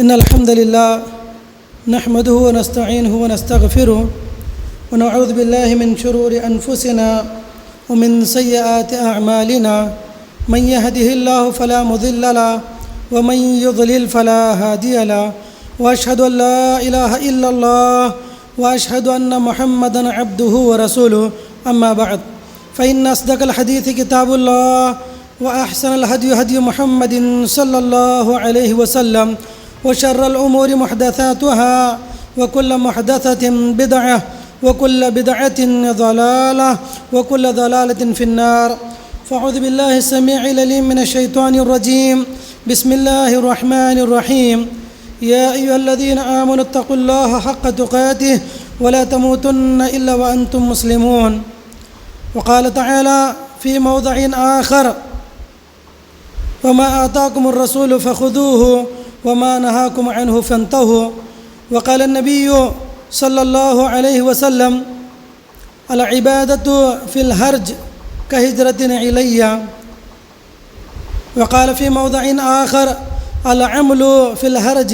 إن الحمد لله نحمده ونستعينه ونستغفره ونعوذ بالله من شرور أنفسنا ومن سيئات أعمالنا من يهده الله فلا مضل له ومن يضلل فلا هادي له وأشهد أن لا إله إلا الله وأشهد أن محمدًا عبده ورسوله أما بعد فإن أصدق الحديث كتاب الله وأحسن الهدي هدي محمد صلى الله عليه وسلم وشر الأمور محدثاتها وكل محدثة بدعة وكل بدعة ضلالة وكل ضلالة في النار فأعوذ بالله السميع العليم من الشيطان الرجيم بسم الله الرحمن الرحيم يا أيها الذين آمنوا اتقوا الله حق تقاته ولا تموتن إلا وأنتم مسلمون وقال تعالى في موضع آخر وما آتاكم الرسول فخذوه وما نهاكم عنه فانتهوا وقال النبي صلى الله عليه وسلم العبادة في الهرج كهجرة إلي وقال في موضع آخر العمل في الهرج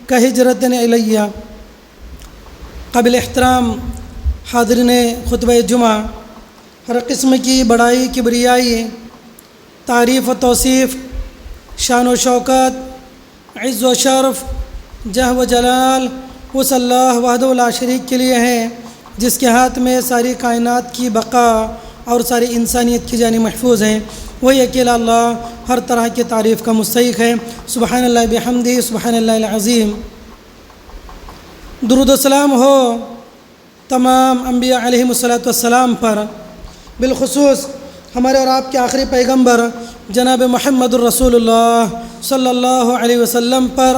كهجرة إلي قابل احترام حاضرین خطبہ جمعہ، ہر قسم کی بڑائی کبریائی، تعریف و توصیف، شان و شوکت، عز و شرف، جہ و جلال اس اللہ وحدہ لا شریک کے لیے ہیں جس کے ہاتھ میں ساری کائنات کی بقا اور ساری انسانیت کی جانی محفوظ ہیں۔ وہی اکیلا اللہ ہر طرح کی تعریف کا مستحق ہے۔ سبحان اللہ بحمدہ، سبحان اللہ العظیم۔ درود و سلام ہو تمام انبیاء علیہم السلام پر، بالخصوص ہمارے اور آپ کے آخری پیغمبر جناب محمد الرسول اللہ صلی اللہ علیہ وسلم پر،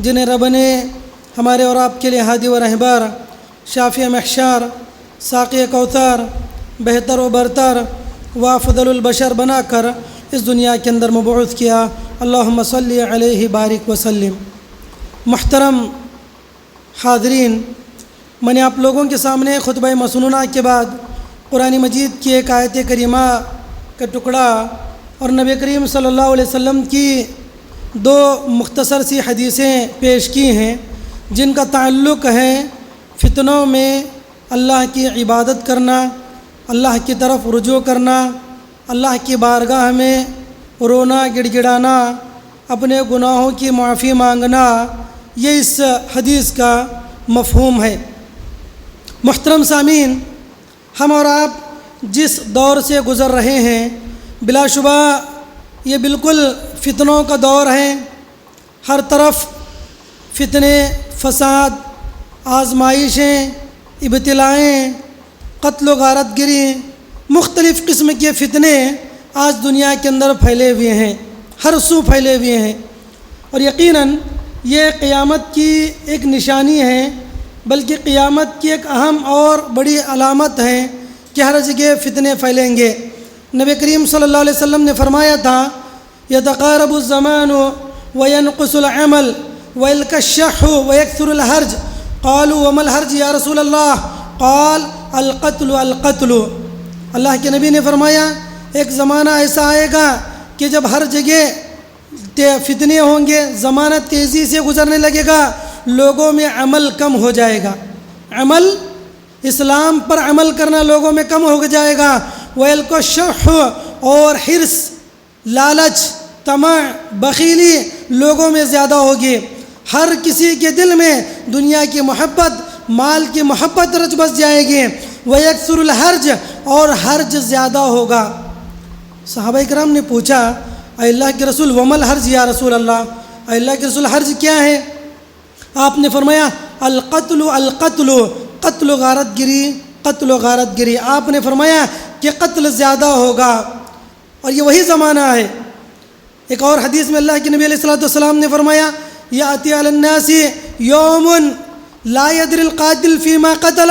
جنہیں رب نے ہمارے اور آپ کے لیے ہادی و رہبر، شافی محشر، ساقی کوثر، بہتر و برتر و افضل البشر بنا کر اس دنیا کے اندر مبعوث کیا۔ اللہم صلی علیہ بارک وسلم۔ محترم حاضرین، میں نے آپ لوگوں کے سامنے خطبہ مسنونہ کے بعد قرآن مجید کی ایک آیت کریمہ کا ٹکڑا اور نبی کریم صلی اللہ علیہ وسلم کی دو مختصر سی حدیثیں پیش کی ہیں جن کا تعلق ہے فتنوں میں اللہ کی عبادت کرنا، اللہ کی طرف رجوع کرنا، اللہ کی بارگاہ میں رونا گڑ گڑانا، اپنے گناہوں کی معافی مانگنا، یہ اس حدیث کا مفہوم ہے۔ محترم سامعین، ہم اور آپ جس دور سے گزر رہے ہیں بلا شبہ یہ بالکل فتنوں کا دور ہے۔ ہر طرف فتنے، فساد، آزمائشیں، ابتلائیں، قتل و غارت گری، مختلف قسم کے فتنے آج دنیا کے اندر پھیلے ہوئے ہیں، ہر سو پھیلے ہوئے ہیں، اور یقیناً یہ قیامت کی ایک نشانی ہے، بلکہ قیامت کی ایک اہم اور بڑی علامت ہے کہ ہر جگہ فتنے پھیلیں گے۔ نبی کریم صلی اللہ علیہ وسلم نے فرمایا تھا یتقارب الزمان وینقص العمل ویلقى الشح ویکثر الحرج قالوا وما الحرج یا رسول اللہ قال القتل القتل۔ اللہ کے نبی نے فرمایا ایک زمانہ ایسا آئے گا کہ جب ہر جگہ فتنے ہوں گے، زمانہ تیزی سے گزرنے لگے گا، لوگوں میں عمل کم ہو جائے گا، عمل اسلام پر عمل کرنا لوگوں میں کم ہو جائے گا، وَيَلْقَى الشُّحُّ اور حرص، لالچ، طمع، بخیلی لوگوں میں زیادہ ہوگی، ہر کسی کے دل میں دنیا کی محبت، مال کی محبت رچ بس جائے گی، وَيَكْثُرُ الْحَرْجَ اور حرج زیادہ ہوگا۔ صحابہ کرام نے پوچھا اے اللہ کے رسول وَمَا الْحَرْجُ یا رسول اللہ، اے اللہ کے رسول حرج کیا ہے؟ آپ نے فرمایا القتل القتل، قتل و غارت گری، قتل و غارت گری۔ آپ نے فرمایا کہ قتل زیادہ ہوگا، اور یہ وہی زمانہ ہے۔ ایک اور حدیث میں اللہ کے نبی علیہ السلام نے فرمایا یأتی علی الناس یوم لا یدری القاتل فیما قتل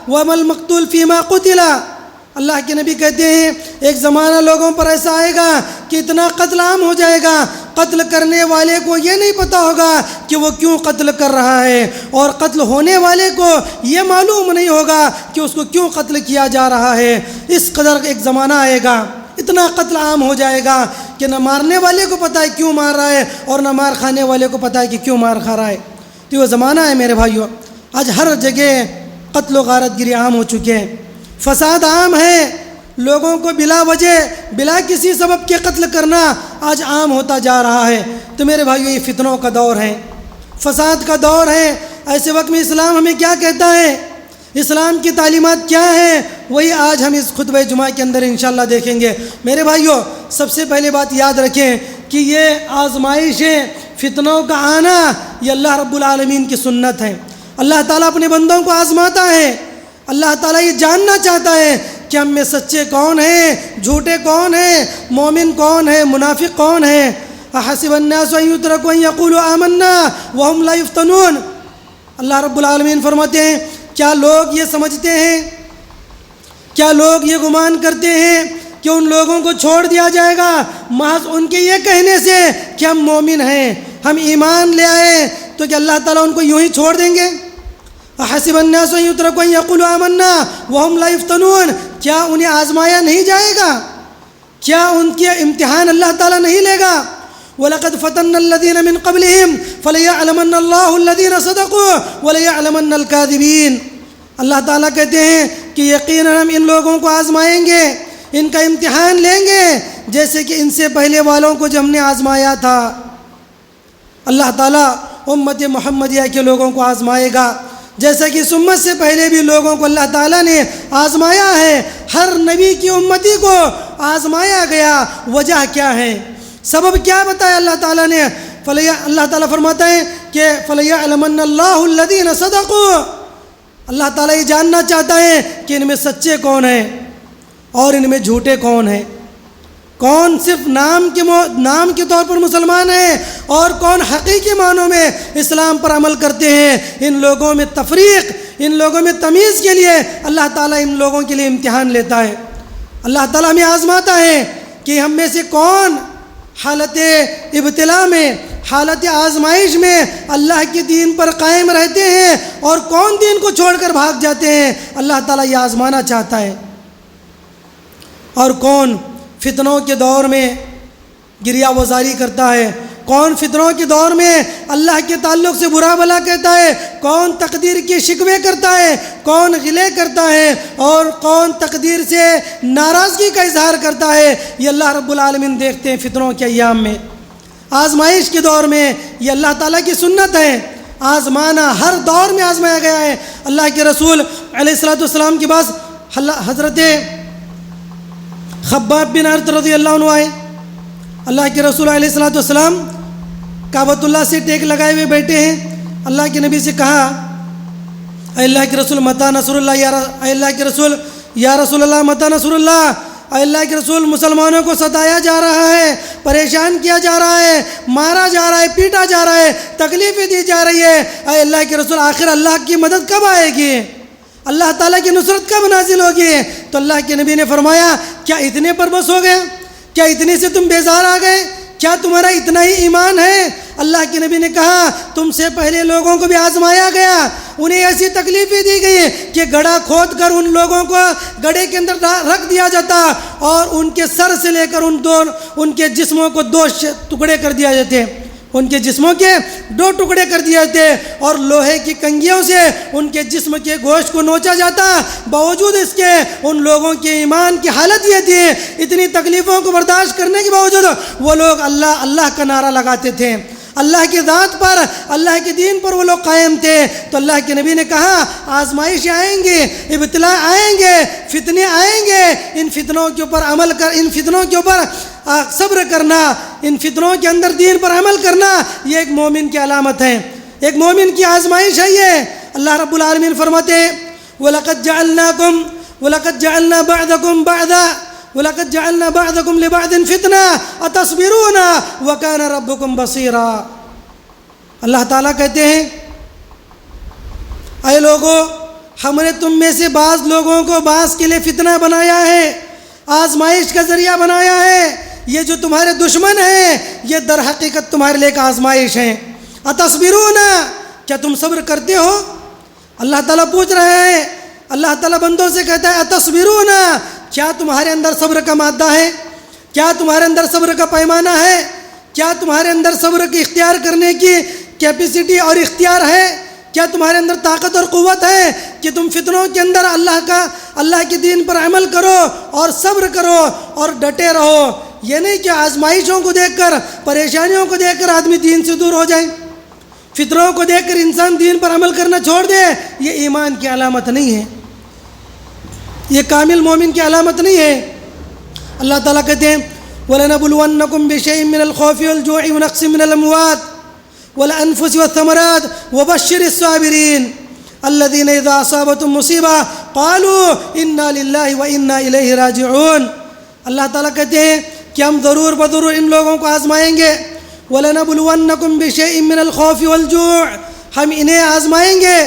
وما المقتول فیما قتل۔ اللہ کے نبی کہتے ہیں ایک زمانہ لوگوں پر ایسا آئے گا کہ اتنا قتل عام ہو جائے گا، قتل کرنے والے کو یہ نہیں پتہ ہوگا کہ وہ کیوں قتل کر رہا ہے، اور قتل ہونے والے کو یہ معلوم نہیں ہوگا کہ اس کو کیوں قتل کیا جا رہا ہے۔ اس قدر ایک زمانہ آئے گا، اتنا قتل عام ہو جائے گا کہ نہ مارنے والے کو پتہ ہے کیوں مار رہا ہے اور نہ مار کھانے والے کو پتہ ہے کہ کیوں مار کھا رہا ہے۔ تو وہ زمانہ ہے میرے بھائیوں، آج ہر جگہ قتل و غارت گری عام ہو چکے ہیں، فساد عام ہے، لوگوں کو بلا وجہ بلا کسی سبب کے قتل کرنا آج عام ہوتا جا رہا ہے۔ تو میرے بھائیوں یہ فتنوں کا دور ہے، فساد کا دور ہے۔ ایسے وقت میں اسلام ہمیں کیا کہتا ہے، اسلام کی تعلیمات کیا ہیں، وہی آج ہم اس خطبہ جمعہ کے اندر انشاءاللہ دیکھیں گے۔ میرے بھائیوں سب سے پہلے بات یاد رکھیں کہ یہ آزمائشیں، فتنوں کا آنا یہ اللہ رب العالمین کی سنت ہے۔ اللہ تعالیٰ اپنے بندوں کو آزماتا ہے۔ اللہ تعالیٰ یہ جاننا چاہتا ہے کہ ہم میں سچے کون ہیں، جھوٹے کون ہیں، مومن کون ہے، منافق کون ہے۔ احسب الناس ان یترکوا ان یقولوا آمنا وهم لا یفتنون۔ اللہ رب العالمین فرماتے ہیں کیا لوگ یہ سمجھتے ہیں، کیا لوگ یہ گمان کرتے ہیں کہ ان لوگوں کو چھوڑ دیا جائے گا محض ان کے یہ کہنے سے کہ ہم مومن ہیں، ہم ایمان لے آئے، تو کہ اللہ تعالیٰ ان کو یوں ہی چھوڑ دیں گے؟ احسب الناس ان یترکوا ان یقولوا آمنا وهم لا یفتنون۔ کیا انہیں آزمایا نہیں جائے گا؟ کیا ان کے امتحان اللہ تعالیٰ نہیں لے گا؟ وَلَقَدْ فَتَنَّا الَّذِينَ مِن قَبْلِهِمْ فَلَيَعْلَمَنَّ اللَّهُ الَّذِينَ صَدَقُوا وَلَيَعْلَمَنَّ الْكَاذِبِينَ۔ اللہ تعالیٰ کہتے ہیں کہ یقیناً ہم ان لوگوں کو آزمائیں گے، ان کا امتحان لیں گے جیسے کہ ان سے پہلے والوں کو جو ہم نے آزمایا تھا۔ اللہ تعالیٰ امت محمدیہ کے لوگوں کو آزمائے گا جیسا کہ اس امت سے پہلے بھی لوگوں کو اللہ تعالیٰ نے آزمایا ہے۔ ہر نبی کی امتی کو آزمایا گیا، وجہ کیا ہے، سبب کیا بتایا اللہ تعالیٰ نے؟ اللہ تعالیٰ فرماتا ہے کہ فَلَيَعْلَمَنَّ اللَّهُ الَّذِينَ صَدَقُوا۔ اللہ تعالیٰ یہ جاننا چاہتا ہے کہ ان میں سچے کون ہیں اور ان میں جھوٹے کون ہیں، کون صرف نام کے طور پر مسلمان ہیں اور کون حقیقی معنوں میں اسلام پر عمل کرتے ہیں۔ ان لوگوں میں تفریق، ان لوگوں میں تمیز کے لیے اللہ تعالیٰ ان لوگوں کے لیے امتحان لیتا ہے۔ اللہ تعالیٰ ہمیں آزماتا ہے کہ ہم میں سے کون حالت ابتلا میں، حالت آزمائش میں اللہ کے دین پر قائم رہتے ہیں اور کون دین کو چھوڑ کر بھاگ جاتے ہیں۔ اللہ تعالیٰ یہ آزمانا چاہتا ہے۔ اور کون فتنوں کے دور میں گریہ وزاری کرتا ہے، کون فتنوں کے دور میں اللہ کے تعلق سے برا بھلا کہتا ہے، کون تقدیر کے شکوے کرتا ہے، کون غلے کرتا ہے اور کون تقدیر سے ناراضگی کا اظہار کرتا ہے، یہ اللہ رب العالمین دیکھتے ہیں فتنوں کے ایام میں، آزمائش کے دور میں۔ یہ اللہ تعالیٰ کی سنت ہے، آزمانا ہر دور میں آزمایا گیا ہے۔ اللہ کے رسول علیہ السلام کے پاس حضرت خباب بن ارت رضی اللہ عنہ آئے۔ اللہ کے رسول علیہ السلام کعبۃ اللہ سے ٹیک لگائے ہوئے بیٹھے ہیں۔ اللہ کے نبی سے کہا اے اللہ کے رسول متی نصر اللہ، اے اللہ کے رسول یا رسول اللہ متی نصر اللہ، اے اللہ کے رسول مسلمانوں کو ستایا جا رہا ہے، پریشان کیا جا رہا ہے، مارا جا رہا ہے، پیٹا جا رہا ہے، تکلیفیں دی جا رہی ہے، اے اللہ کے رسول آخر اللہ کی مدد کب آئے گی، اللہ تعالیٰ کی نصرت کب نازل ہوگی؟ تو اللہ کے نبی نے فرمایا کیا اتنے پر بس ہو گئے، کیا اتنے سے تم بیزار آ گئے، کیا تمہارا اتنا ہی ایمان ہے؟ اللہ کے نبی نے کہا تم سے پہلے لوگوں کو بھی آزمایا گیا، انہیں ایسی تکلیفیں دی گئی کہ گڑھا کھود کر ان لوگوں کو گڑھے کے اندر رکھ دیا جاتا اور ان کے سر سے لے کر ان کے جسموں کو 2 ٹکڑے کر دیا جاتے، ان کے جسموں کے 2 ٹکڑے کر دیے جاتے اور لوہے کی کنگھیوں سے ان کے جسم کے گوشت کو نوچا جاتا۔ باوجود اس کے ان لوگوں کے ایمان کی حالت یہ تھی، اتنی تکلیفوں کو برداشت کرنے کے باوجود وہ لوگ اللہ اللہ کا نعرہ لگاتے تھے، اللہ کی ذات پر، اللہ کے دین پر وہ لوگ قائم تھے۔ تو اللہ کے نبی نے کہا آزمائشیں آئیں گے، ابتلا آئیں گے، فتنے آئیں گے، ان فتنوں کے اوپر عمل کر، ان فتنوں کے اوپر صبر کرنا، ان فتنوں کے اندر دین پر عمل کرنا، یہ ایک مومن کی علامت ہے، ایک مومن کی آزمائش ہے یہ۔ اللہ رب العالمین فرماتے ہیں وَلَقَدْ جَعَلْنَا بَعْضَكُمْ بَعْضًا وَلَقَدْ جَعَلْنَا بَعْضَكُمْ لِبَعْضٍ فِتْنَةً أَتَصْبِرُونَ وَكَانَ رَبُّكُمْ بَصِيرًا۔ اللہ تعالیٰ کہتے ہیں اے لوگو، ہم نے تم میں سے بعض لوگوں کو بعض کے لیے فتنہ بنایا ہے، آزمائش کا ذریعہ بنایا ہے۔ یہ جو تمہارے دشمن ہیں یہ در حقیقت تمہارے لیے ایک آزمائش ہے۔ اتصبرون، کیا تم صبر کرتے ہو؟ اللہ تعالیٰ پوچھ رہے ہیں، اللہ تعالیٰ بندوں سے کہتا ہے اتصبرون، کیا تمہارے اندر صبر کا مادہ ہے؟ کیا تمہارے اندر صبر کا پیمانہ ہے؟ کیا تمہارے اندر صبر کی اختیار کرنے کی کیپیسٹی اور اختیار ہے؟ کیا تمہارے اندر طاقت اور قوت ہے کہ تم فتنوں کے اندر اللہ کے دین پر عمل کرو اور صبر کرو اور ڈٹے رہو؟ یہ نہیں کہ آزمائشوں کو دیکھ کر، پریشانیوں کو دیکھ کر آدمی دین سے دور ہو جائے، فتنوں کو دیکھ کر انسان دین پر عمل کرنا چھوڑ دے۔ یہ ایمان کی علامت نہیں ہے، یہ کامل مومن کی علامت نہیں ہے۔ اللہ تعالیٰ کہتے ہیں وَلَنَبْلُوَنَّكُمْ بِشَيْءٍ مِّنَ الْخَوْفِ وَالْجُوعِ وَنَقْصٍ مِّنَ الْأَمْوَالِ وَالْأَنفُسِ وَالثَّمَرَاتِ وَبَشِّرِ الصَّابِرِينَ الَّذِينَ إِذَا أَصَابَتْهُمْ مُصِيبَةٌ قَالُوا إِنَّا لِلَّهِ وَإِنَّا إِلَيْهِ راجعون۔ اللہ تعالیٰ کہتے ہیں کہ ہم ضرور بضرور ان لوگوں کو آزمائیں گے۔ وَلَنَبْلُوَنَّكُمْ بِشَيْءٍ مِّنَ الْخَوْفِ وَالْجُوعِ، ہم انہیں آزمائیں گے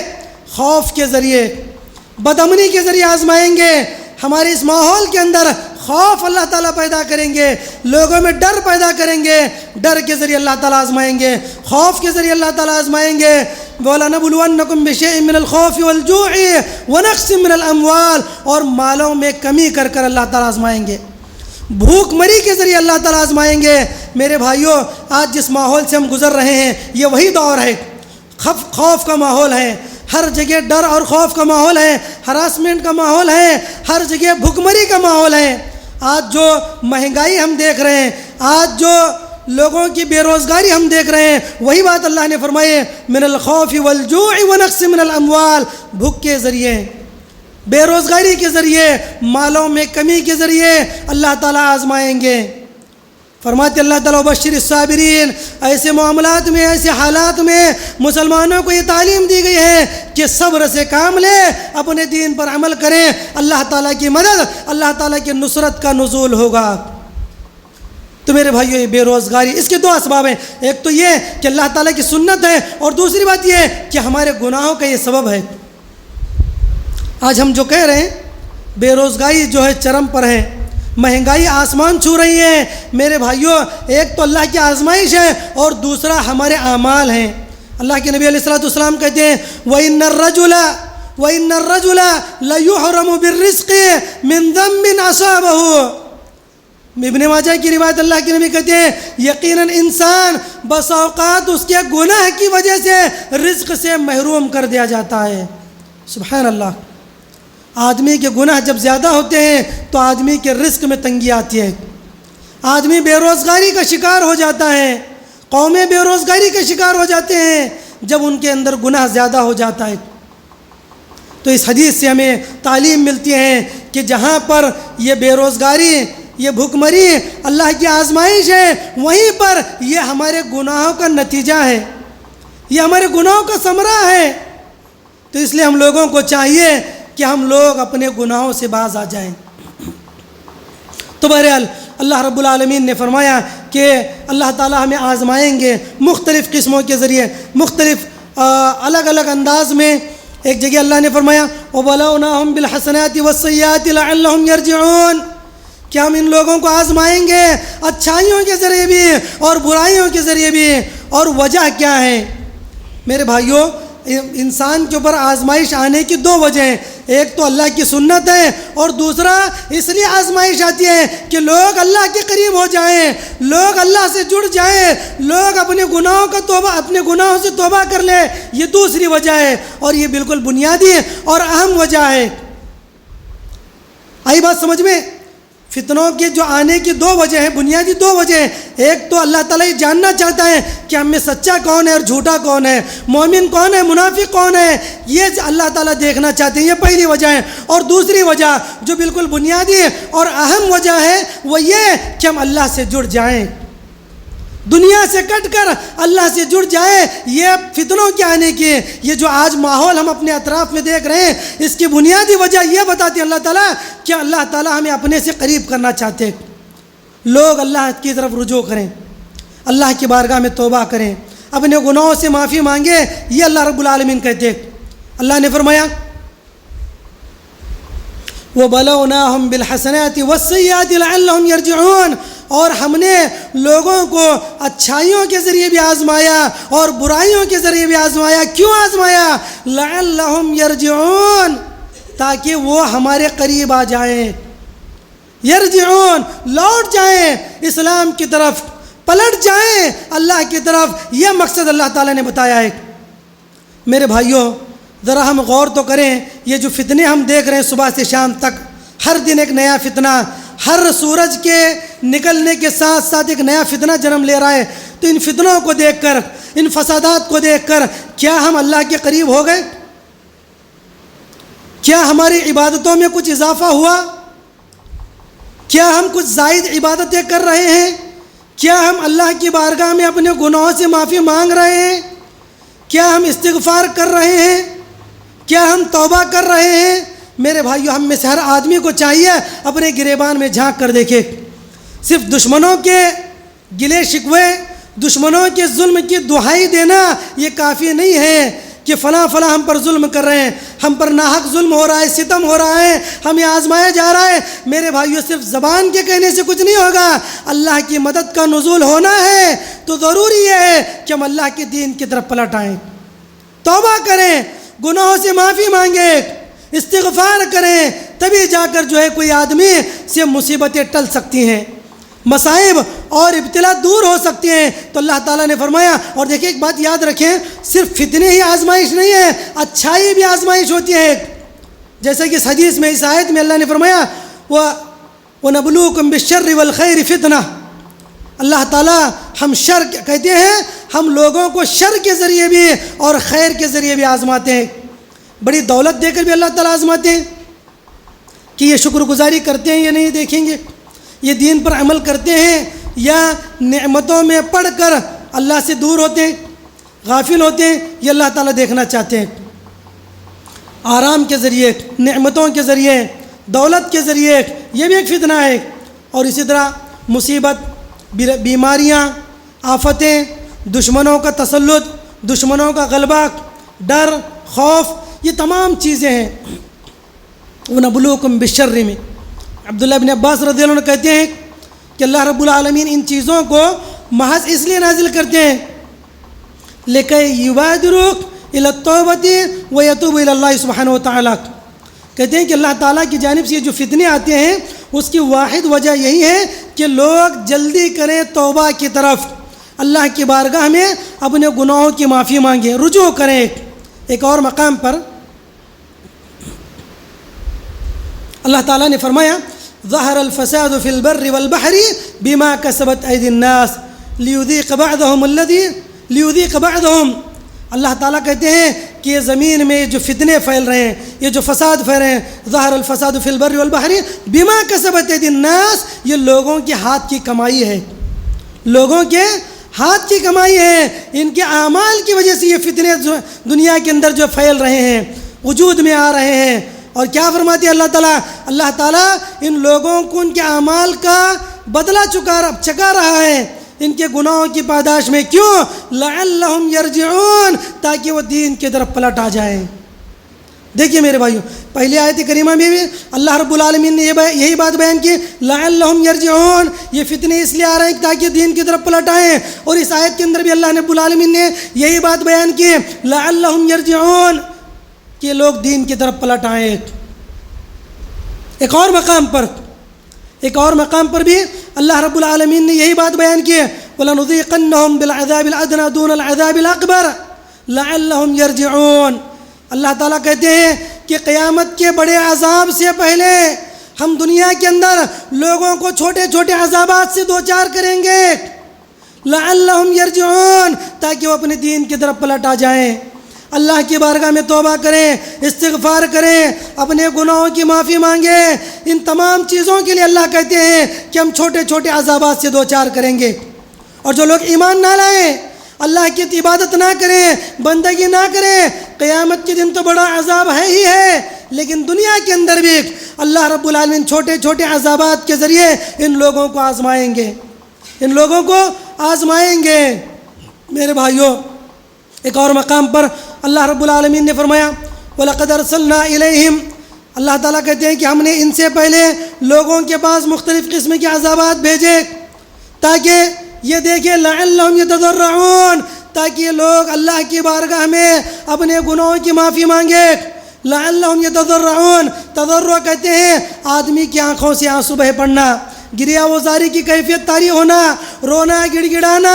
خوف کے ذریعے، بدامنی کے ذریعے آزمائیں گے۔ ہمارے اس ماحول کے اندر خوف اللہ تعالیٰ پیدا کریں گے، لوگوں میں ڈر پیدا کریں گے، ڈر کے ذریعے اللہ تعالیٰ آزمائیں گے، خوف کے ذریعے اللہ تعالیٰ آزمائیں گے۔ وَلَنَبْلُوَنَّكُمْ بِشَيْءٍ مِّنَ الْخَوْفِ وَالْجُوعِ وَنَقْصٍ مِّنَ الْأَمْوَالِ، اور مالوں میں کمی کر کر اللہ تعالیٰ آزمائیں گے، بھوک مری کے ذریعے اللہ تعالیٰ آزمائیں گے۔ میرے بھائیوں، آج جس ماحول سے ہم گزر رہے ہیں یہ وہی دور ہے، خوف کا ماحول ہے، ہر جگہ ڈر اور خوف کا ماحول ہے، ہراسمنٹ کا ماحول ہے، ہر جگہ بھوک مری کا ماحول ہے۔ آج جو مہنگائی ہم دیکھ رہے ہیں، آج جو لوگوں کی بے روزگاری ہم دیکھ رہے ہیں، وہی بات اللہ نے فرمائی ہے من الخوف والجوع ونقص من الاموال، بھوک کے ذریعے، بے روزگاری کے ذریعے، مالوں میں کمی کے ذریعے اللہ تعالیٰ آزمائیں گے۔ فرماتے اللہ تعالیٰ وبشر الصابرین، ایسے معاملات میں، ایسے حالات میں مسلمانوں کو یہ تعلیم دی گئی ہے کہ صبر سے کام لیں، اپنے دین پر عمل کریں، اللہ تعالیٰ کی مدد، اللہ تعالیٰ کی نصرت کا نزول ہوگا۔ تو میرے بھائیو، یہ بے روزگاری اس کے دو اسباب ہیں، ایک تو یہ کہ اللہ تعالیٰ کی سنت ہے، اور دوسری بات یہ ہے کہ ہمارے گناہوں کا یہ سبب ہے۔ آج ہم جو کہہ رہے ہیں بے روزگاری جو ہے چرم پر ہے، مہنگائی آسمان چھو رہی ہے، میرے بھائیوں ایک تو اللہ کی آزمائش ہے اور دوسرا ہمارے اعمال ہیں۔ اللہ کے نبی علیہ الصلوۃ والسلام کہتے ہیں وَإِنَّ الرَّجُلَ لَيُحْرَمُ بِالرِّزْقِ مِنْ ذَنْبٍ أَصَابَهُ۔ ابن ماجہ کی روایت، اللہ کے نبی کہتے ہیں یقیناً انسان بس اوقات اس کے گناہ کی وجہ سے رزق سے محروم کر دیا جاتا ہے۔ سبحان اللہ، آدمی کے گناہ جب زیادہ ہوتے ہیں تو آدمی کے رزق میں تنگی آتی ہے، آدمی بے روزگاری کا شکار ہو جاتا ہے، قومیں بے روزگاری کے شکار ہو جاتے ہیں جب ان کے اندر گناہ زیادہ ہو جاتا ہے۔ تو اس حدیث سے ہمیں تعلیم ملتی ہے کہ جہاں پر یہ بے روزگاری، یہ بھوک مری اللہ کی آزمائش ہے، وہیں پر یہ ہمارے گناہوں کا نتیجہ ہے، یہ ہمارے گناہوں کا ثمرہ ہے۔ تو اس لیے ہم لوگوں کو چاہیے کہ ہم لوگ اپنے گناہوں سے باز آ جائیں۔ تو بہرحال اللہ رب العالمین نے فرمایا کہ اللہ تعالیٰ ہمیں آزمائیں گے مختلف قسموں کے ذریعے، مختلف الگ الگ انداز میں۔ ایک جگہ اللہ نے فرمایا وَبَلَوْنَاهُمْ بِالْحَسَنَاتِ وَالسَّيِّئَاتِ لَعَلَّهُمْ يَرْجِعُونَ، کہ ہم ان لوگوں کو آزمائیں گے اچھائیوں کے ذریعے بھی اور برائیوں کے ذریعے بھی۔ اور وجہ کیا ہے میرے بھائیوں؟ انسان کے اوپر آزمائش آنے کی دو وجہ ہیں، ایک تو اللہ کی سنت ہے، اور دوسرا اس لیے آزمائش آتی ہے کہ لوگ اللہ کے قریب ہو جائیں، لوگ اللہ سے جڑ جائیں، لوگ اپنے گناہوں سے توبہ کر لیں۔ یہ دوسری وجہ ہے، اور یہ بالکل بنیادی اور اہم وجہ ہے۔ آئی بات سمجھ میں؟ فتنوں کے جو آنے کی دو وجہ ہیں، بنیادی دو وجہ ہیں۔ ایک تو اللہ تعالیٰ یہ جاننا چاہتا ہے کہ ہم میں سچا کون ہے اور جھوٹا کون ہے، مومن کون ہے، منافق کون ہے، یہ اللہ تعالیٰ دیکھنا چاہتے ہیں، یہ پہلی وجہ ہے۔ اور دوسری وجہ جو بالکل بنیادی اور اہم وجہ ہے وہ یہ کہ ہم اللہ سے جڑ جائیں، دنیا سے کٹ کر اللہ سے جڑ جائیں۔ یہ فتنوں کے آنے کی، یہ جو آج ماحول ہم اپنے اطراف میں دیکھ رہے ہیں، اس کی بنیادی وجہ یہ بتاتی ہے اللہ تعالیٰ کہ اللہ تعالیٰ ہمیں اپنے سے قریب کرنا چاہتے ہیں، لوگ اللہ کی طرف رجوع کریں، اللہ کی بارگاہ میں توبہ کریں، اپنے گناہوں سے معافی مانگیں، یہ اللہ رب العالمین کہتے ہیں۔ اللہ نے فرمایا وَبَلَوْنَاهُمْ بِالْحَسَنَاتِ وَالسَّيِّئَاتِ لَعَلَّهُمْ يَرْجِعُونَ، اور ہم نے لوگوں کو اچھائیوں کے ذریعے بھی آزمایا اور برائیوں کے ذریعے بھی آزمایا۔ کیوں آزمایا؟ لَعَلَّهُمْ يَرْجِعُونَ، تاکہ وہ ہمارے قریب آ جائیں۔ یرجعون، لوٹ جائیں اسلام کی طرف، پلٹ جائیں اللہ کی طرف، یہ مقصد اللہ تعالیٰ نے بتایا ہے۔ میرے بھائیوں ذرا ہم غور تو کریں، یہ جو فتنے ہم دیکھ رہے ہیں صبح سے شام تک، ہر دن ایک نیا فتنہ، ہر سورج کے نکلنے کے ساتھ ساتھ ایک نیا فتنہ جنم لے رہا ہے، تو ان فتنوں کو دیکھ کر، ان فسادات کو دیکھ کر کیا ہم اللہ کے قریب ہو گئے؟ کیا ہماری عبادتوں میں کچھ اضافہ ہوا؟ کیا ہم کچھ زائد عبادتیں کر رہے ہیں؟ کیا ہم اللہ کی بارگاہ میں اپنے گناہوں سے معافی مانگ رہے ہیں؟ کیا ہم استغفار کر رہے ہیں؟ کیا ہم توبہ کر رہے ہیں؟ میرے بھائیو ہم میں سے ہر آدمی کو چاہیے اپنے گریبان میں جھانک کر دیکھے۔ صرف دشمنوں کے گلے شکوے، دشمنوں کے ظلم کی دہائی دینا یہ کافی نہیں ہے کہ فلاں فلاں ہم پر ظلم کر رہے ہیں، ہم پر ناحق ظلم ہو رہا ہے، ستم ہو رہا ہے، ہمیں آزمایا جا رہا ہے۔ میرے بھائیو صرف زبان کے کہنے سے کچھ نہیں ہوگا، اللہ کی مدد کا نزول ہونا ہے تو ضروری ہے کہ ہم اللہ کے دین کی طرف پلٹ آئیں، توبہ کریں، گناہوں سے معافی مانگیں، استغفار کریں، تبھی جا کر جو ہے کوئی آدمی سے مصیبتیں ٹل سکتی ہیں، مصائب اور ابتلا دور ہو سکتے ہیں۔ تو اللہ تعالیٰ نے فرمایا، اور دیکھیں ایک بات یاد رکھیں، صرف فتنے ہی آزمائش نہیں ہے، اچھائی بھی آزمائش ہوتی ہے۔ جیسے کہ اس حدیث میں، اس آیت میں اللہ نے فرمایا وَنَبْلُوكُمْ بِالشَّرِّ وَالْخَيْرِ فِتْنَةً، اللہ تعالیٰ ہم شر کہتے ہیں، ہم لوگوں کو شر کے ذریعے بھی اور خیر کے ذریعے بھی آزماتے ہیں۔ بڑی دولت دے کر بھی اللہ تعالیٰ آزماتے ہیں کہ یہ شکر گزاری کرتے ہیں یا نہیں، دیکھیں گے یہ دین پر عمل کرتے ہیں یا نعمتوں میں پڑھ کر اللہ سے دور ہوتے ہیں، غافل ہوتے ہیں، یہ اللہ تعالیٰ دیکھنا چاہتے ہیں۔ آرام کے ذریعے، نعمتوں کے ذریعے، دولت کے ذریعے، یہ بھی ایک فتنہ ہے۔ اور اسی طرح مصیبت، بیماریاں، آفتیں، دشمنوں کا تسلط، دشمنوں کا غلبہ، ڈر، خوف، یہ تمام چیزیں ہیں۔ وَنَبْلُوكُمْ بِالشَّرِّ میں عبداللہ بن عباس رضی اللہ عنہ کہتے ہیں کہ اللہ رب العالمین ان چیزوں کو محض اس لیے نازل کرتے ہیں لِكَيْ يُبَادِرُوكَ إِلَى التَّوْبَةِ وَيَتُوبُ إِلَى اللَّهِ سبحانہ وتعالیٰ، کہتے ہیں کہ اللہ تعالیٰ کی جانب سے یہ جو فتنے آتے ہیں اس کی واحد وجہ یہی ہے کہ لوگ جلدی کریں توبہ کی طرف، اللہ کی بارگاہ میں اپنے گناہوں کی معافی مانگیں، رجوع کریں۔ ایک اور مقام پر اللہ تعالیٰ نے فرمایا ظہر الفساد فی البر والبحر بما کسبت ایدی الناس لیذیق بعضهم، اللہ تعالیٰ کہتے ہیں کہ یہ زمین میں جو فتنے پھیل رہے ہیں، یہ جو فساد پھیل رہے ہیں، ظہر الفساد فی البر والبحر بما کسبت ایدی الناس، یہ لوگوں کے ہاتھ کی کمائی ہے، لوگوں کے ہاتھ کی کمائی ہے، ان کے اعمال کی وجہ سے یہ فتنے دنیا کے اندر جو پھیل رہے ہیں، وجود میں آ رہے ہیں۔ اور کیا فرماتی ہے اللہ تعالیٰ ان لوگوں کو ان کے اعمال کا بدلہ چکا رہا ہے ان کے گناہوں کی پاداش میں، کیوں؟ لعلہم یرجعون، تاکہ وہ دین کی طرف پلٹ آ جائیں۔ دیکھیے میرے بھائیوں، پہلی آیت کریمہ میں بھی اللہ رب العالمین نے یہی بات بیان کی، لعلہم یرجعون، یہ فتنے اس لیے آ رہے ہیں تاکہ دین کی طرف پلٹ آئیں، اور اس آیت کے اندر بھی اللہ رب العالمین نے یہی بات بیان کی، لعلہم یرجعون، کہ لوگ دین کی طرف پلٹ آئیں۔ ایک اور مقام پر بھی اللہ رب العالمین نے یہی بات بیان کی، وَلَنُذِيقَنَّهُمْ بِالْعَذَابِ الْأَدْنَىٰ دُونَ الْعَذَابِ الْأَكْبَرِ لَعَلَّهُمْ يَرْجِعُونَ، اللہ تعالیٰ کہتے ہیں کہ قیامت کے بڑے عذاب سے پہلے ہم دنیا کے اندر لوگوں کو چھوٹے چھوٹے عذابات سے دوچار کریں گے، لَعَلَّهُمْ يَرْجِعُونَ، تاکہ وہ اپنے دین کی طرف پلٹ آ جائیں، اللہ کی بارگاہ میں توبہ کریں، استغفار کریں، اپنے گناہوں کی معافی مانگیں۔ ان تمام چیزوں کے لیے اللہ کہتے ہیں کہ ہم چھوٹے چھوٹے عذابات سے دوچار کریں گے۔ اور جو لوگ ایمان نہ لائیں، اللہ کی عبادت نہ کریں، بندگی نہ کریں، قیامت کے دن تو بڑا عذاب ہے ہی ہے، لیکن دنیا کے اندر بھی اللہ رب العالمین چھوٹے چھوٹے عذابات کے ذریعے ان لوگوں کو آزمائیں گے۔ میرے بھائیوں، ایک اور مقام پر اللہ رب العالمین نے فرمایا وَلَقَدْ أَرْسَلْنَا إِلَيْهِمْ، اللہ تعالیٰ کہتے ہیں کہ ہم نے ان سے پہلے لوگوں کے پاس مختلف قسم کے عذابات بھیجے تاکہ یہ دیکھیں لعلہم یتضرعون، تاکہ یہ لوگ اللہ کی بارگاہ میں اپنے گناہوں کی معافی مانگے، لعلہم یتضرعون، تضرع کہتے ہیں آدمی کی آنکھوں سے آنسو بہہ پڑنا، گریہ وزاری کی کیفیت طاری ہونا، رونا گڑ گڑانا۔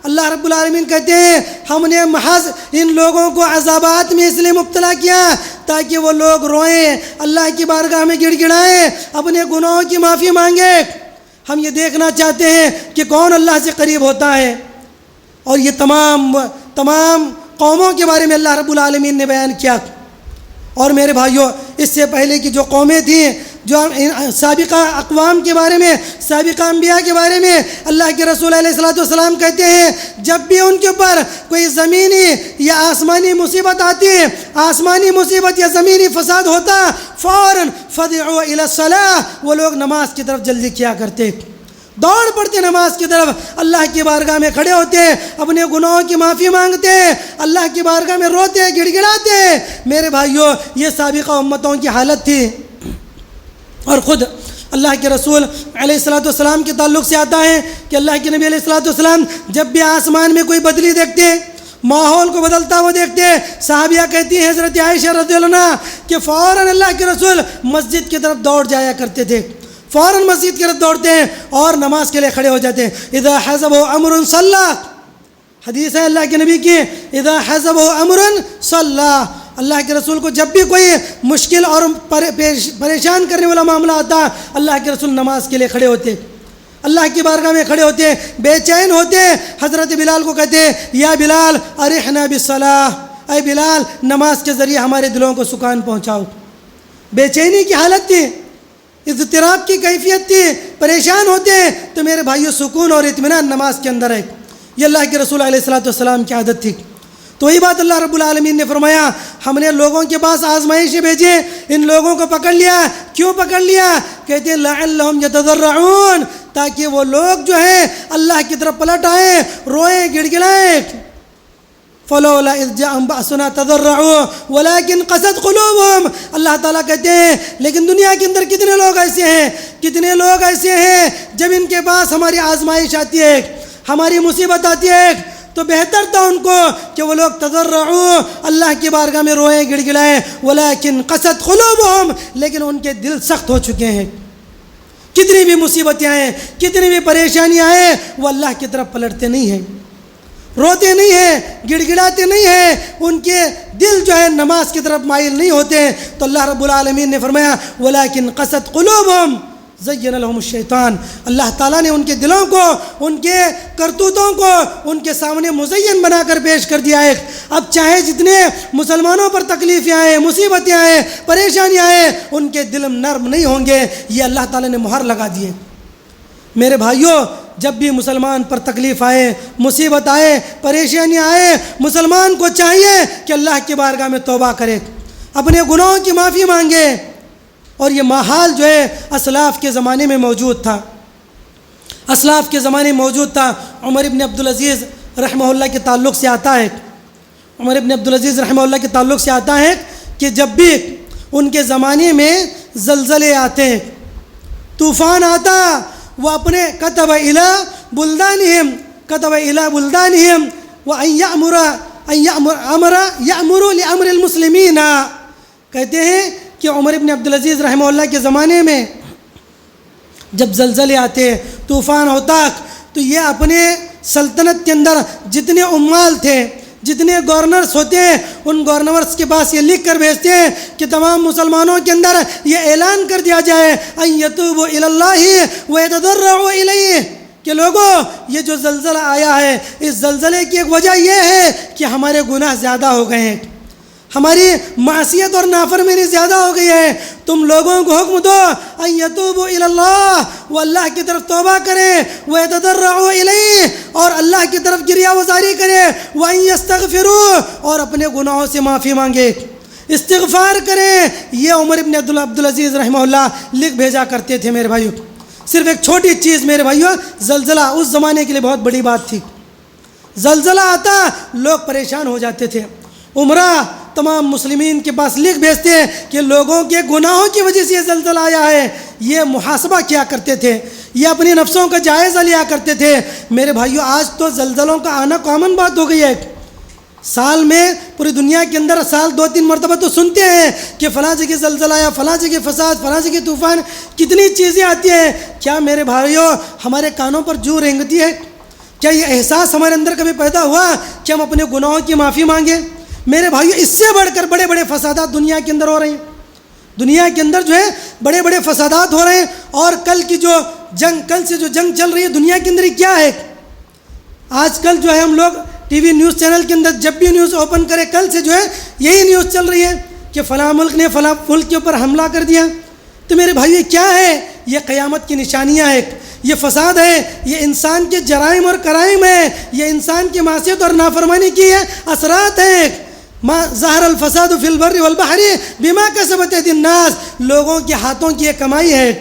اللہ رب العالمین کہتے ہیں ہم نے محض ان لوگوں کو عذابات میں اس لیے مبتلا کیا تاکہ وہ لوگ روئیں، اللہ کی بارگاہ میں گڑ گڑائیں، اپنے گناہوں کی معافی مانگیں۔ ہم یہ دیکھنا چاہتے ہیں کہ کون اللہ سے قریب ہوتا ہے، اور یہ تمام قوموں کے بارے میں اللہ رب العالمین نے بیان کیا۔ اور میرے بھائیوں، اس سے پہلے کی جو قومیں تھیں، جو سابقہ اقوام کے بارے میں، سابقہ انبیاء کے بارے میں اللہ کے رسول علیہ الصلوۃ والسلام کہتے ہیں جب بھی ان کے اوپر کوئی زمینی یا آسمانی مصیبت آتی، آسمانی مصیبت یا زمینی فساد ہوتا، فوراً فدعوا الی الصلاۃ، وہ لوگ نماز کی طرف جلدی کیا کرتے، دوڑ پڑتے نماز کی طرف، اللہ کی بارگاہ میں کھڑے ہوتے، اپنے گناہوں کی معافی مانگتے، اللہ کی بارگاہ میں روتے گڑ گڑاتے۔ میرے بھائیوں، یہ سابقہ امتوں کی حالت تھی۔ اور خود اللہ کے رسول علیہ الصلوۃ والسلام کے تعلق سے آتا ہے کہ اللہ کے نبی علیہ الصلوۃ والسلام جب بھی آسمان میں کوئی بدلی دیکھتے، ماحول کو بدلتا ہوا دیکھتے، صحابیہ کہتی ہیں حضرت عائشہ رضی اللہ عنہا کہ فوراً اللہ کے رسول مسجد کی طرف دوڑ جایا کرتے تھے، فوراً مسجد کی طرف دوڑتے ہیں اور نماز کے لیے کھڑے ہو جاتے ہیں۔ اذا حزبہ امر صلی، حدیث ہے اللہ کے نبی کی، اذا حزبہ امر صلی، اللہ کے رسول کو جب بھی کوئی مشکل اور پریشان کرنے والا معاملہ آتا، اللہ کے رسول نماز کے لیے کھڑے ہوتے، اللہ کی بارگاہ میں کھڑے ہوتے، بے چین ہوتے، حضرت بلال کو کہتے یا بلال ارحنا بالصلاۃ، اے بلال نماز کے ذریعے ہمارے دلوں کو سکون پہنچاؤ۔ بے چینی کی حالت تھی، اضطراب کی کیفیت تھی، پریشان ہوتے تو میرے بھائیو سکون اور اطمینان نماز کے اندر ہے۔ یہ اللہ کے رسول علیہ الصلوۃ والسلام کی عادت تھی۔ تو وہی بات اللہ رب العالمین نے فرمایا ہم نے لوگوں کے پاس آزمائشیں بھیجے، ان لوگوں کو پکڑ لیا۔ کیوں پکڑ لیا؟ کہتے ہیں لعلہم یتضرعون، تاکہ وہ لوگ جو ہیں اللہ کی طرف پلٹ آئیں، روئیں گڑ گڑائیں۔ فلولا اذ جاءهم بأسنا تضرعوا ولكن قست قلوبهم، اللہ تعالیٰ کہتے ہیں لیکن دنیا کے اندر کتنے لوگ ایسے ہیں جب ان کے پاس ہماری آزمائش آتی ہے، ہماری مصیبت آتی ہے تو بہتر تھا ان کو کہ وہ لوگ تضرعوا، اللہ کی بارگاہ میں روئیں گڑ گڑائیں، ولكن قست قلوبهم، لیکن ان کے دل سخت ہو چکے ہیں۔ کتنی بھی مصیبتیں آئیں، کتنی بھی پریشانیاں آئیں، وہ اللہ کی طرف پلٹتے نہیں ہیں، روتے نہیں ہیں، گڑ گڑاتے نہیں ہیں، ان کے دل جو ہے نماز کی طرف مائل نہیں ہوتے۔ تو اللہ رب العالمین نے فرمایا ولیکن قست قلوبہم زین لہم الشیطان، اللہ تعالیٰ نے ان کے دلوں کو، ان کے کرتوتوں کو ان کے سامنے مزین بنا کر پیش کر دیا ہے۔ اب چاہے جتنے مسلمانوں پر تکلیفیں آئیں، مصیبتیں آئیں، پریشانیاں آئیں، ان کے دل نرم نہیں ہوں گے، یہ اللہ تعالیٰ نے مہر لگا دیے۔ میرے بھائیوں، جب بھی مسلمان پر تکلیف آئے، مصیبت آئے، پریشانیاں آئے، مسلمان کو چاہیے کہ اللہ کی بارگاہ میں توبہ کرے، اپنے گناہوں کی معافی مانگے۔ اور یہ ماحول جو ہے اسلاف کے زمانے میں موجود تھا، اسلاف کے زمانے میں موجود تھا۔ عمر ابن عبدالعزیز رحمہ اللہ کے تعلق سے آتا ہے، عمر ابن عبدالعزیز رحمہ اللہ کے تعلق سے آتا ہے کہ جب بھی ان کے زمانے میں زلزلے آتے، طوفان آتا، وہ اپنے کتب الی بلدانہم وان یأمر لامر المسلمین، کہتے ہیں کہ عمر ابن عبدالعزیز رحمہ اللہ کے زمانے میں جب زلزلے آتے، طوفان ہوتا، تو یہ اپنے سلطنت کے اندر جتنے عمال تھے، جتنے گورنرز ہوتے ہیں، ان گورنرز کے پاس یہ لکھ کر بھیجتے ہیں کہ تمام مسلمانوں کے اندر یہ اعلان کر دیا جائے ان یتوبوا الی اللہ ویتضرعوا الیہ، کہ لوگوں یہ جو زلزلہ آیا ہے، اس زلزلے کی ایک وجہ یہ ہے کہ ہمارے گناہ زیادہ ہو گئے ہیں، ہماری معصیت اور نافرمانی زیادہ ہو گئی ہے، تم لوگوں کو حکم دو ان یتوبوا الی اللہ، وہ اللہ کی طرف توبہ کریں، ویتضرعوا الیہ، اور اللہ کی طرف گریہ وزاری کریں، وان یستغفروا، اور اپنے گناہوں سے معافی مانگے، استغفار کریں۔ یہ عمر ابن عبدالعزیز رحمہ اللہ لکھ بھیجا کرتے تھے۔ میرے بھائیو، صرف ایک چھوٹی چیز میرے بھائیو، زلزلہ اس زمانے کے لیے بہت بڑی بات تھی۔ زلزلہ آتا لوگ پریشان ہو جاتے تھے، عمرہ تمام مسلمین کے پاس لکھ بھیجتے ہیں کہ لوگوں کے گناہوں کی وجہ سے یہ زلزلہ آیا ہے، یہ محاسبہ کیا کرتے تھے، یہ اپنی نفسوں کا جائزہ لیا کرتے تھے۔ میرے بھائیو، آج تو زلزلوں کا آنا کامن بات ہو گئی ہے، سال میں پوری دنیا کے اندر سال 2-3 مرتبہ تو سنتے ہیں کہ فلاں جگہ زلزلہ آیا، فلاں جگہ فساد، فلاں جگہ طوفان، کتنی چیزیں آتی ہیں. کیا میرے بھائیوں ہمارے کانوں پر جو رینگتی ہے؟ کیا یہ احساس ہمارے اندر کبھی پیدا ہوا کہ ہم اپنے گناہوں کی معافی مانگیں؟ میرے بھائیوں اس سے بڑھ کر بڑے بڑے فسادات دنیا کے اندر ہو رہے ہیں. دنیا کے اندر جو ہے بڑے بڑے فسادات ہو رہے ہیں. اور کل کی جو جنگ، کل سے جو جنگ چل رہی ہے دنیا کے اندر، کیا ہے؟ آج کل جو ہے ہم لوگ ٹی وی نیوز چینل کے اندر جب بھی نیوز اوپن کرے، کل سے جو ہے یہی نیوز چل رہی ہے کہ فلاں ملک نے فلاں ملک کے اوپر حملہ کر دیا. تو میرے بھائی کیا ہے؟ یہ قیامت کی نشانیاں ہیں، یہ فساد ہے، یہ انسان کے جرائم اور کرائم ہے، یہ انسان کی معصیت اور نافرمانی کی اثرات ہیں. ما ظہر الفساد فی البر والبحر بما کسبت ایدی الناس، لوگوں کے ہاتھوں کی یہ کمائی ہے.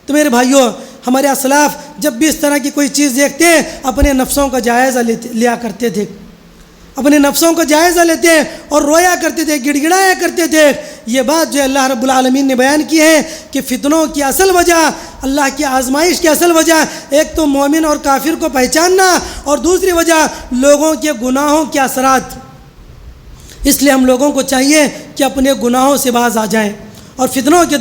تو میرے بھائیوں ہمارے اسلاف جب بھی اس طرح کی کوئی چیز دیکھتے ہیں اپنے نفسوں کا جائزہ لیا کرتے تھے، اپنے نفسوں کا جائزہ لیتے اور رویا کرتے تھے، گڑ گڑایا کرتے تھے. یہ بات جو اللہ رب العالمین نے بیان کی ہے کہ فتنوں کی اصل وجہ، اللہ کی آزمائش کی اصل وجہ، ایک تو مومن اور کافر کو پہچاننا، اور دوسری وجہ لوگوں کے گناہوں کے اثرات. اس لیے ہم لوگوں کو چاہیے کہ اپنے گناہوں سے باز آ جائیں. اور فتنوں کے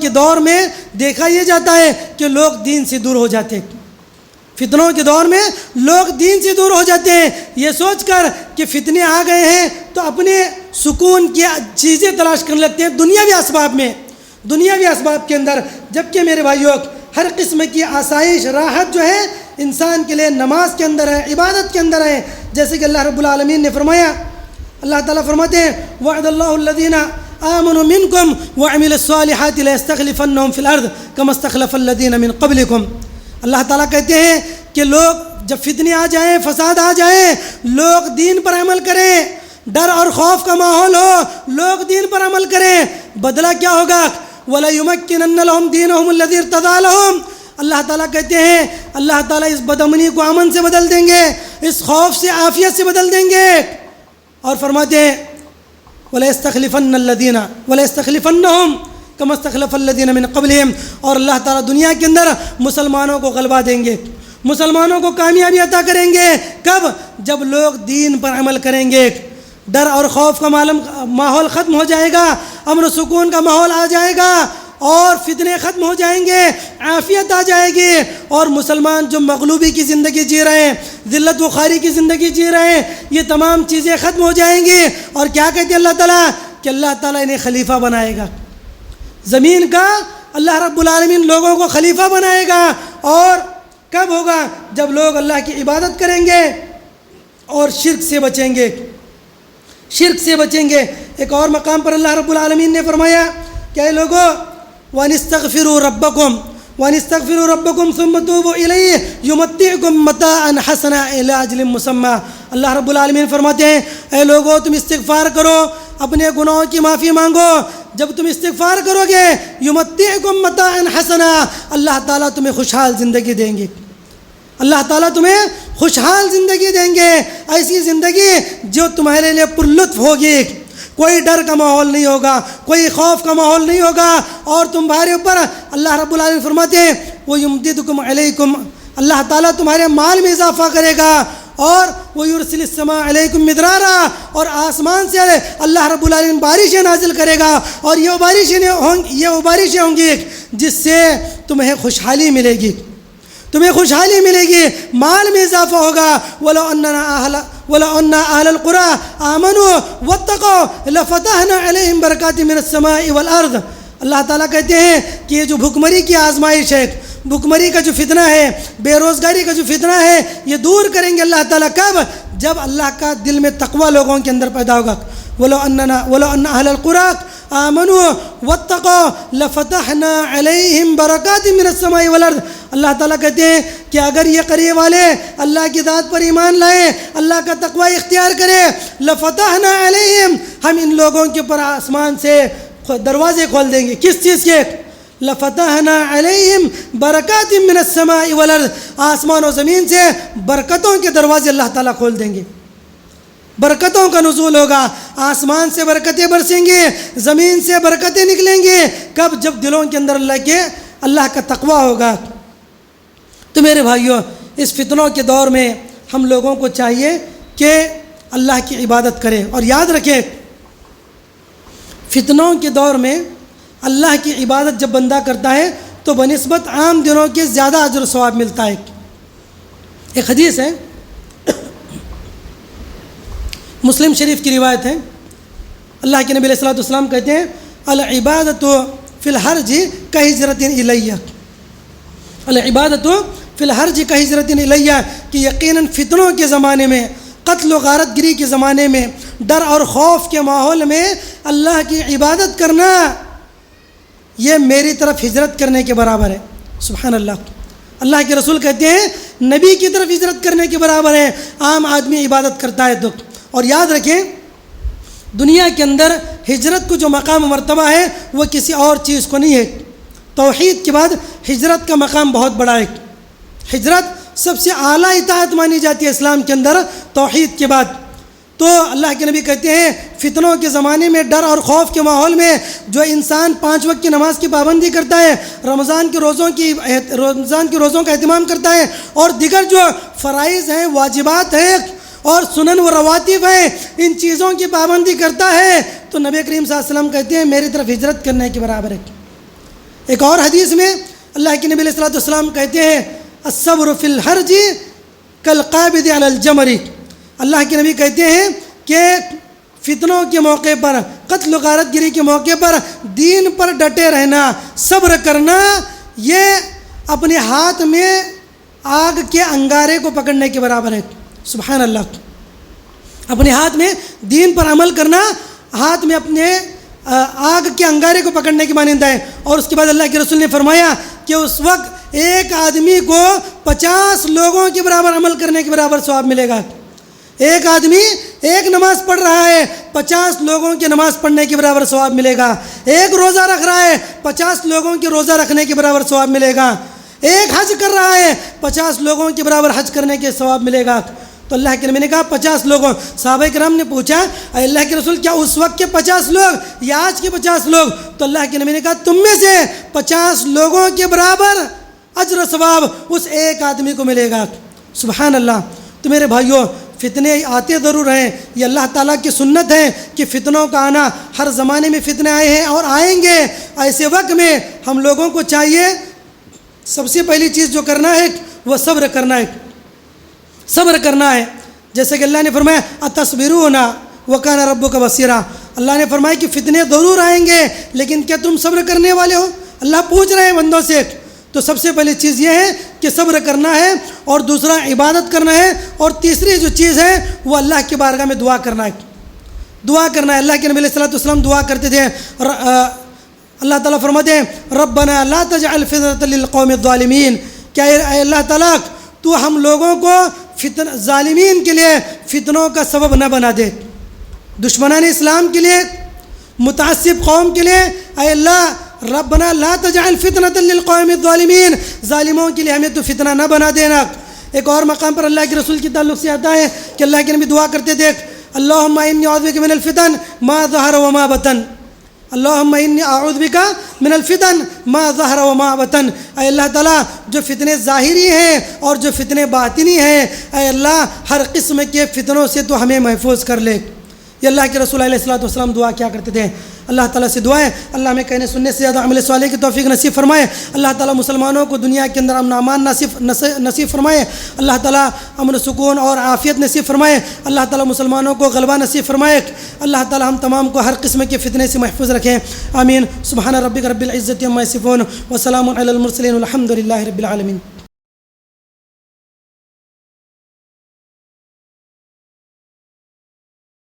دور میں دیکھا یہ جاتا ہے کہ لوگ دین سے دور ہو جاتے ہیں. فتنوں کے دور میں لوگ دین سے دور ہو جاتے ہیں، یہ سوچ کر کہ فتنے آ گئے ہیں تو اپنے سکون کی چیزیں تلاش کرنے لگتے ہیں دنیاوی اسباب کے اندر. جبکہ میرے بھائیوں ہر قسم کی آسائش، راحت جو ہے انسان کے لیے نماز کے اندر ہے، عبادت کے اندر ہے. جیسے کہ اللہ رب العالمین نے فرمایا، اللہ تعالیٰ فرماتے ہیں وعد اللہ الذین آمنوا منکم وعملوا الصالحات لیستخلفنہم فی الارض کما استخلف الذین من قبلکم. اللہ تعالیٰ کہتے ہیں کہ لوگ جب فتنے آ جائیں، فساد آ جائیں، لوگ دین پر عمل کریں، ڈر اور خوف کا ماحول ہو، لوگ دین پر عمل کریں، بدلہ کیا ہوگا؟ وَلَيُمَكِّنَنَّ لَهُمْ دِينَهُمُ الَّذِي ارْتَضَىٰ لَهُمْ. اللہ تعالیٰ کہتے ہیں اللہ تعالیٰ اس بدامنی کو امن سے بدل دیں گے، اس خوف سے عافیت سے بدل دیں گے. اور فرماتے ہیں وَلَيَسْتَخْلِفَنَّهُمْ كَمَا اسْتَخْلَفَ الَّذِينَ مِنْ قَبْلِهِمْ. اور اللہ تعالیٰ دنیا کے اندر مسلمانوں کو غلبہ دیں گے، مسلمانوں کو کامیابی عطا کریں گے. کب؟ جب لوگ دین پر عمل کریں گے. ڈر اور خوف کا ماحول ختم ہو جائے گا، امن و سکون کا ماحول آ جائے گا، اور فتنے ختم ہو جائیں گے، عافیت آ جائے گی. اور مسلمان جو مغلوبی کی زندگی جی رہے ہیں، ذلت و خواری کی زندگی جی رہے ہیں، یہ تمام چیزیں ختم ہو جائیں گی. اور کیا کہتے ہیں اللہ تعالیٰ؟ کہ اللہ تعالیٰ انہیں خلیفہ بنائے گا زمین کا. اللہ رب العالمین لوگوں کو خلیفہ بنائے گا. اور کب ہوگا؟ جب لوگ اللہ کی عبادت کریں گے اور شرک سے بچیں گے. ایک اور مقام پر اللہ رب العالمین نے فرمایا کہ اے لوگو وَانِسْتَغْفِرُوا رَبَّكُمْ ثُمَّ تُوبُوا إِلَيْهِ يُمَتِّعْكُمْ مَتَاعًا حَسَنًا إِلَىٰ أَجْلٍ مُّسَمًّى. اللہ رب العالمین فرماتے ہیں اے لوگو تم استغفار کرو، اپنے گناہوں کی معافی مانگو. جب تم استغفار کرو گے یمتعکم متاعا حسنا، اللہ تعالیٰ تمہیں خوشحال زندگی دیں گے. اللہ تعالیٰ تمہیں خوشحال زندگی دیں گے، ایسی زندگی جو تمہارے لیے پرلطف ہوگی. کوئی ڈر کا ماحول نہیں ہوگا، کوئی خوف کا ماحول نہیں ہوگا. اور تمہارے اوپر اللہ رب العالمین فرماتے ہیں وَيُمْدِدُكُمْ عَلَيْكُمْ، اللہ تعالیٰ تمہارے مال میں اضافہ کرے گا. اور وَيُرْسِلِ السَّمَاءَ عَلَيْكُمْ مِدْرَارًا، اور آسمان سے اللہ رب العالمین بارشیں نازل کرے گا. اور یہ بارشیں ہوں گی جس سے تمہیں خوشحالی ملے گی، مال میں اضافہ ہوگا. وَلَوْ أَنَّ أَهْلَ الْقُرَىٰ آمَنُوا وَاتَّقَوْا لَفَتَحْنَا عَلَيْهِمْ بَرَكَاتٍ مِّنَ السَّمَاءِ وَالْأَرْضِ. اللہ تعالیٰ کہتے ہیں کہ یہ جو بھوکمری کی آزمائش ہے، بھوکمری کا جو فتنہ ہے، بے روزگاری کا جو فتنہ ہے، یہ دور کریں گے اللہ تعالیٰ. کب؟ جب اللہ کا دل میں تقوی لوگوں کے اندر پیدا ہوگا. وَلَوْ أَنَّ أَهْلَ الْقُرَىٰ آمَنُوا وَاتَّقَوْا لَفَتَحْنَا عَلَيْهِمْ بَرَكَاتٍ مِّنَ السَّمَاءِ وَالْأَرْضِ. اللہ تعالیٰ کہتے ہیں کہ اگر یہ قریے والے اللہ کی ذات پر ایمان لائیں، اللہ کا تقوی اختیار کریں، لَفَتَحْنَا عَلَيْهِمْ، ہم ان لوگوں کے اوپر آسمان سے دروازے کھول دیں گے. کس چیز کے؟ لَفَتَحْنَا عَلَيْهِمْ بَرَكَاتٍ مِّنَ السَّمَاءِ وَالْأَرْضِ، آسمان و زمین سے برکتوں کے دروازے اللہ تعالیٰ کھول دیں گے. برکتوں کا نزول ہوگا، آسمان سے برکتیں برسیں گی، زمین سے برکتیں نکلیں گی. کب؟ جب دلوں کے اندر اللہ کا تقوی ہوگا. تو میرے بھائیوں اس فتنوں کے دور میں ہم لوگوں کو چاہیے کہ اللہ کی عبادت کرے۔ اور یاد رکھے فتنوں کے دور میں اللہ کی عبادت جب بندہ کرتا ہے تو بنسبت عام دنوں کے زیادہ اجر و ثواب ملتا ہے۔ ایک حدیث ہے، مسلم شریف کی روایت ہے، اللہ کے نبی علیہ الصلوۃ والسلام کہتے ہیں العبادۃ فی الحرج کہجرۃ الیہ، العبادۃ فی الحرج کہجرۃ الیہ، کہ یقیناً فتنوں کے زمانے میں، قتل و غارت گری کے زمانے میں، ڈر اور خوف کے ماحول میں اللہ کی عبادت کرنا یہ میری طرف ہجرت کرنے کے برابر ہے۔ سبحان اللہ، اللہ کے رسول کہتے ہیں نبی کی طرف ہجرت کرنے کے برابر ہے عام آدمی عبادت کرتا ہے تو۔ اور یاد رکھیں دنیا کے اندر ہجرت کو جو مقام و مرتبہ ہے وہ کسی اور چیز کو نہیں ہے۔ توحید کے بعد ہجرت کا مقام بہت بڑا ہے۔ ہجرت سب سے اعلیٰ اطاعت مانی جاتی ہے اسلام کے اندر توحید کے بعد۔ تو اللہ کے نبی کہتے ہیں فتنوں کے زمانے میں، ڈر اور خوف کے ماحول میں جو انسان 5 وقت کی نماز کی پابندی کرتا ہے، رمضان کے روزوں کا اہتمام کرتا ہے، اور دیگر جو فرائض ہیں، واجبات ہیں اور سنن و رواتب ہیں، ان چیزوں کی پابندی کرتا ہے تو نبی کریم صلی اللہ علیہ وسلم کہتے ہیں میری طرف ہجرت کرنے کے برابر ہے۔ ایک اور حدیث میں اللہ کے نبی علیہ الصلوۃ والسلام کہتے ہیں الصبر فی الحرج کالقابض علی الجمر، اللہ کے نبی کہتے ہیں کہ فتنوں کے موقع پر، قتل و غارت گری کے موقع پر دین پر ڈٹے رہنا، صبر کرنا، یہ اپنے ہاتھ میں آگ کے انگارے کو پکڑنے کے برابر ہے۔ سبحان اللہ، اپنے ہاتھ میں دین پر عمل کرنا ہاتھ میں اپنے آگ کے انگارے کو پکڑنے کی مانند ہے۔ اور اس کے بعد اللہ کے رسول نے فرمایا کہ اس وقت ایک آدمی کو 50 لوگوں کے برابر عمل کرنے کے برابر ثواب ملے گا۔ ایک آدمی ایک نماز پڑھ رہا ہے، 50 لوگوں کی نماز پڑھنے کے برابر ثواب ملے گا۔ ایک روزہ رکھ رہا ہے، 50 لوگوں کے روزہ رکھنے کے برابر ثواب ملے گا۔ ایک حج کر رہا ہے، 50 لوگوں کے برابر حج کرنے کے ثواب ملے گا۔ تو اللہ کے نبی نے کہا 50 لوگوں۔ صحابہ کرام نے پوچھا اے اللہ کے رسول کیا اس وقت کے 50 لوگ یا آج کے 50 لوگ؟ تو اللہ کے نبی نے کہا تم میں سے 50 لوگوں کے برابر اجر و ثواب اس ایک آدمی کو ملے گا۔ سبحان اللہ۔ تو میرے بھائیوں، فتنے آتے ضرور ہیں، یہ اللہ تعالیٰ کی سنت ہے کہ فتنوں کا آنا، ہر زمانے میں فتنے آئے ہیں اور آئیں گے۔ ایسے وقت میں ہم لوگوں کو چاہیے سب سے پہلی چیز جو کرنا ہے وہ صبر کرنا ہے، صبر کرنا ہے۔ جیسے کہ اللہ نے فرمایا اتصبرون وکان ربک بصیرا، اللہ نے فرمایا کہ فتنے ضرور آئیں گے لیکن کیا تم صبر کرنے والے ہو؟ اللہ پوچھ رہے ہیں بندوں سے۔ تو سب سے پہلی چیز یہ ہے کہ صبر کرنا ہے، اور دوسرا عبادت کرنا ہے، اور تیسری جو چیز ہے وہ اللہ کی بارگاہ میں دعا کرنا ہے، دعا کرنا ہے۔ اللہ کے نبی علیہ الصلوۃ والسلام دعا کرتے تھے، اللہ تعالیٰ فرماتے ہیں ربنا لا تجعل فتنة للقوم الظالمین، کیا اے اللہ تعالیٰ تو ہم لوگوں کو ظالمین کے لیے فتنوں کا سبب نہ بنا دے، دشمنان اسلام کے لیے، متعصب قوم کے لیے۔ اے اللہ ربنا لا تجعل فتنة للقوم الظالمین، ظالموں کے لیے ہمیں تو فتنہ نہ بنا دینا۔ ایک اور مقام پر اللہ کے رسول کے تعلق سے آتا ہے کہ اللہ کے نبی دعا کرتے تھے اللہم انی اعوذ بک من الفتن ما ظہر وما بطن، اللہم انی اعوذ بک من الفتن ما ظہر وما بطن، اے اللہ تعالیٰ جو فتنے ظاہری ہیں اور جو فتنے باطنی ہیں، اے اللہ ہر قسم کے فتنوں سے تو ہمیں محفوظ کر لے۔ یہ اللہ کے رسول علیہ الصلوۃ والسلام دعا کیا کرتے تھے۔ اللہ تعالیٰ سے دعا ہے اللہ ہمیں کہنے سننے سے زیادہ عمل صالح کی توفیق نصیب فرمائے۔ اللہ تعالیٰ مسلمانوں کو دنیا کے اندر امن و امان نصیب فرمائے۔ اللہ تعالیٰ امن و سکون اور عافیت نصیب فرمائے۔ اللہ تعالیٰ مسلمانوں کو غلبہ نصیب فرمائے۔ اللہ تعالیٰ ہم تمام کو ہر قسم کے فتنے سے محفوظ رکھیں، آمین۔ سبحان ربک رب العزت عما یصفون وسلام علی المرسلین والحمد للہ رب العالمین۔